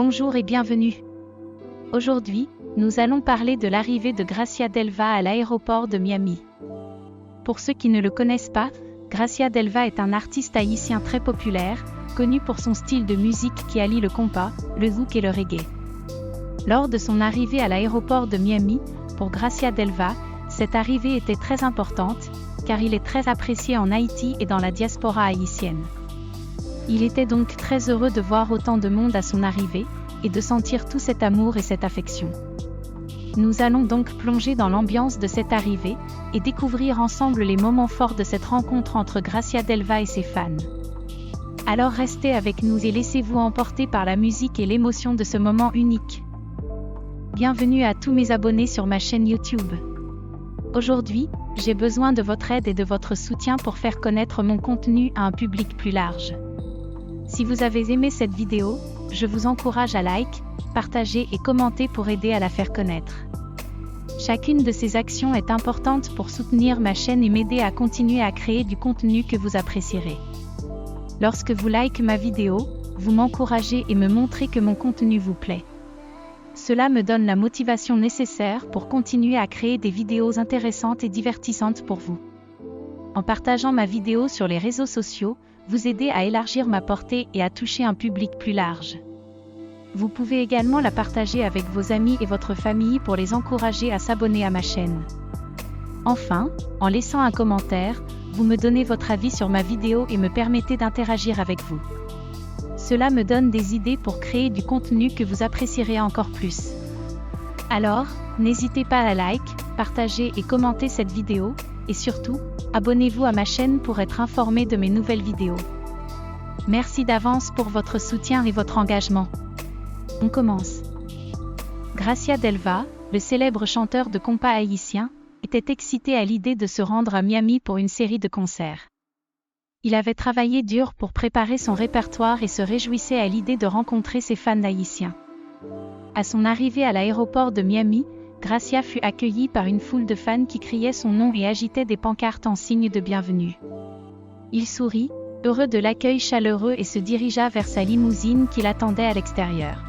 Bonjour et bienvenue. Aujourd'hui, nous allons parler de l'arrivée de Gracia Delva à l'aéroport de Miami. Pour ceux qui ne le connaissent pas, Gracia Delva est un artiste haïtien très populaire, connu pour son style de musique qui allie le compas, le zouk et le reggae. Lors de son arrivée à l'aéroport de Miami, pour Gracia Delva, cette arrivée était très importante, car il est très apprécié en Haïti et dans la diaspora haïtienne. Il était donc très heureux de voir autant de monde à son arrivée, et de sentir tout cet amour et cette affection. Nous allons donc plonger dans l'ambiance de cette arrivée, et découvrir ensemble les moments forts de cette rencontre entre Gracia Delva et ses fans. Alors restez avec nous et laissez-vous emporter par la musique et l'émotion de ce moment unique. Bienvenue à tous mes abonnés sur ma chaîne YouTube. Aujourd'hui, j'ai besoin de votre aide et de votre soutien pour faire connaître mon contenu à un public plus large. Si vous avez aimé cette vidéo, je vous encourage à like, partager et commenter pour aider à la faire connaître. Chacune de ces actions est importante pour soutenir ma chaîne et m'aider à continuer à créer du contenu que vous apprécierez. Lorsque vous likez ma vidéo, vous m'encouragez et me montrez que mon contenu vous plaît. Cela me donne la motivation nécessaire pour continuer à créer des vidéos intéressantes et divertissantes pour vous. En partageant ma vidéo sur les réseaux sociaux, vous aidez à élargir ma portée et à toucher un public plus large. Vous pouvez également la partager avec vos amis et votre famille pour les encourager à s'abonner à ma chaîne. Enfin, en laissant un commentaire, vous me donnez votre avis sur ma vidéo et me permettez d'interagir avec vous. Cela me donne des idées pour créer du contenu que vous apprécierez encore plus. Alors, n'hésitez pas à like, partager et commenter cette vidéo, et surtout, abonnez-vous à ma chaîne pour être informé de mes nouvelles vidéos. Merci d'avance pour votre soutien et votre engagement. On commence. Gracia Delva, le célèbre chanteur de compas haïtien, était excité à l'idée de se rendre à Miami pour une série de concerts. Il avait travaillé dur pour préparer son répertoire et se réjouissait à l'idée de rencontrer ses fans haïtiens. À son arrivée à l'aéroport de Miami, Gracia fut accueilli par une foule de fans qui criaient son nom et agitaient des pancartes en signe de bienvenue. Il sourit, heureux de l'accueil chaleureux et se dirigea vers sa limousine qui l'attendait à l'extérieur.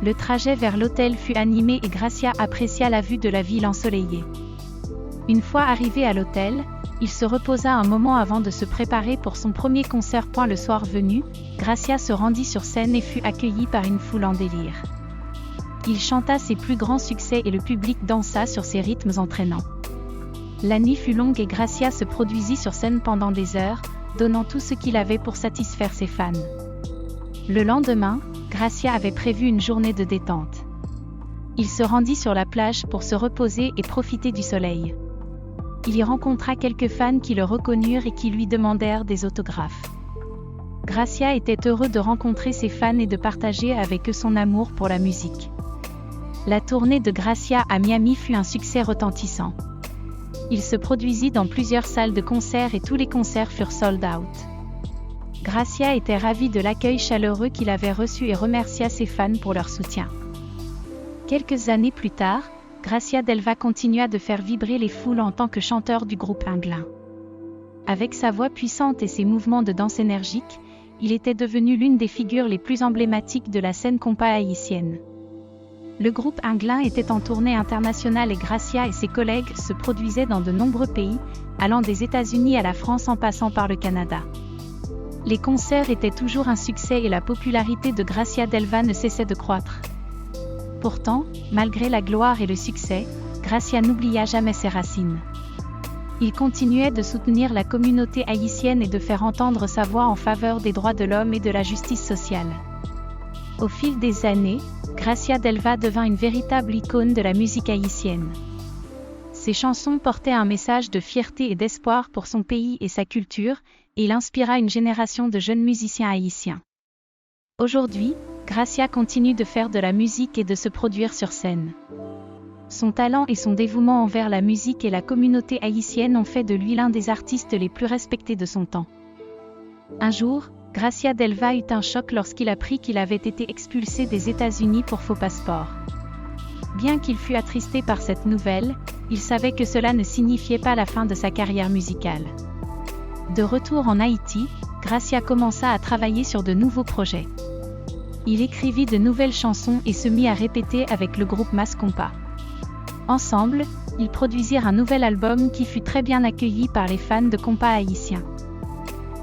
Le trajet vers l'hôtel fut animé et Gracia apprécia la vue de la ville ensoleillée. Une fois arrivé à l'hôtel, il se reposa un moment avant de se préparer pour son premier concert. Le soir venu, Gracia se rendit sur scène et fut accueilli par une foule en délire. Il chanta ses plus grands succès et le public dansa sur ses rythmes entraînants. La nuit fut longue et Gracia se produisit sur scène pendant des heures, donnant tout ce qu'il avait pour satisfaire ses fans. Le lendemain, Gracia avait prévu une journée de détente. Il se rendit sur la plage pour se reposer et profiter du soleil. Il y rencontra quelques fans qui le reconnurent et qui lui demandèrent des autographes. Gracia était heureux de rencontrer ses fans et de partager avec eux son amour pour la musique. La tournée de Gracia à Miami fut un succès retentissant. Il se produisit dans plusieurs salles de concert et tous les concerts furent sold out. Gracia était ravi de l'accueil chaleureux qu'il avait reçu et remercia ses fans pour leur soutien. Quelques années plus tard, Gracia Delva continua de faire vibrer les foules en tant que chanteur du groupe Anglin. Avec sa voix puissante et ses mouvements de danse énergiques, il était devenu l'une des figures les plus emblématiques de la scène compas haïtienne. Le groupe Anglin était en tournée internationale et Gracia et ses collègues se produisaient dans de nombreux pays, allant des États-Unis à la France en passant par le Canada. Les concerts étaient toujours un succès et la popularité de Gracia Delva ne cessait de croître. Pourtant, malgré la gloire et le succès, Gracia n'oublia jamais ses racines. Il continuait de soutenir la communauté haïtienne et de faire entendre sa voix en faveur des droits de l'homme et de la justice sociale. Au fil des années, Gracia Delva devint une véritable icône de la musique haïtienne. Ses chansons portaient un message de fierté et d'espoir pour son pays et sa culture, et il inspira une génération de jeunes musiciens haïtiens. Aujourd'hui, Gracia continue de faire de la musique et de se produire sur scène. Son talent et son dévouement envers la musique et la communauté haïtienne ont fait de lui l'un des artistes les plus respectés de son temps. Un jour, Gracia Delva eut un choc lorsqu'il apprit qu'il avait été expulsé des États-Unis pour faux passeport. Bien qu'il fût attristé par cette nouvelle, il savait que cela ne signifiait pas la fin de sa carrière musicale. De retour en Haïti, Gracia commença à travailler sur de nouveaux projets. Il écrivit de nouvelles chansons et se mit à répéter avec le groupe Mascompa. Ensemble, ils produisirent un nouvel album qui fut très bien accueilli par les fans de compas haïtiens.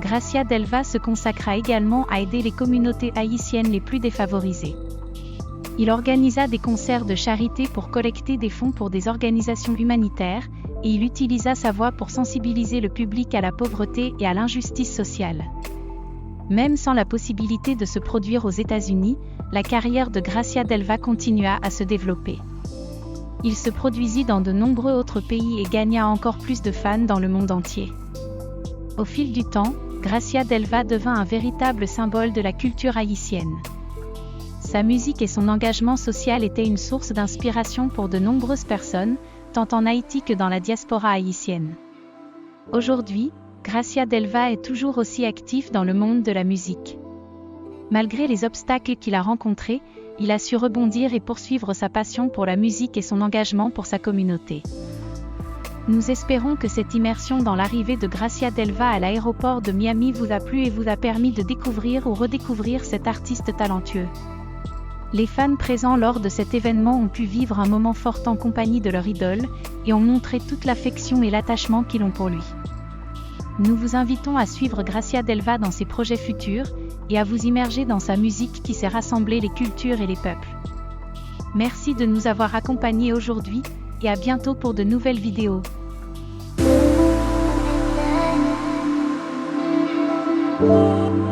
Gracia Delva se consacra également à aider les communautés haïtiennes les plus défavorisées. Il organisa des concerts de charité pour collecter des fonds pour des organisations humanitaires, et il utilisa sa voix pour sensibiliser le public à la pauvreté et à l'injustice sociale. Même sans la possibilité de se produire aux États-Unis, la carrière de Gracia Delva continua à se développer. Il se produisit dans de nombreux autres pays et gagna encore plus de fans dans le monde entier. Au fil du temps, Gracia Delva devint un véritable symbole de la culture haïtienne. Sa musique et son engagement social étaient une source d'inspiration pour de nombreuses personnes, tant en Haïti que dans la diaspora haïtienne. Aujourd'hui, Gracia Delva est toujours aussi actif dans le monde de la musique. Malgré les obstacles qu'il a rencontrés, il a su rebondir et poursuivre sa passion pour la musique et son engagement pour sa communauté. Nous espérons que cette immersion dans l'arrivée de Gracia Delva à l'aéroport de Miami vous a plu et vous a permis de découvrir ou redécouvrir cet artiste talentueux. Les fans présents lors de cet événement ont pu vivre un moment fort en compagnie de leur idole, et ont montré toute l'affection et l'attachement qu'ils ont pour lui. Nous vous invitons à suivre Gracia Delva dans ses projets futurs, et à vous immerger dans sa musique qui sait rassembler les cultures et les peuples. Merci de nous avoir accompagnés aujourd'hui, et à bientôt pour de nouvelles vidéos. Oh,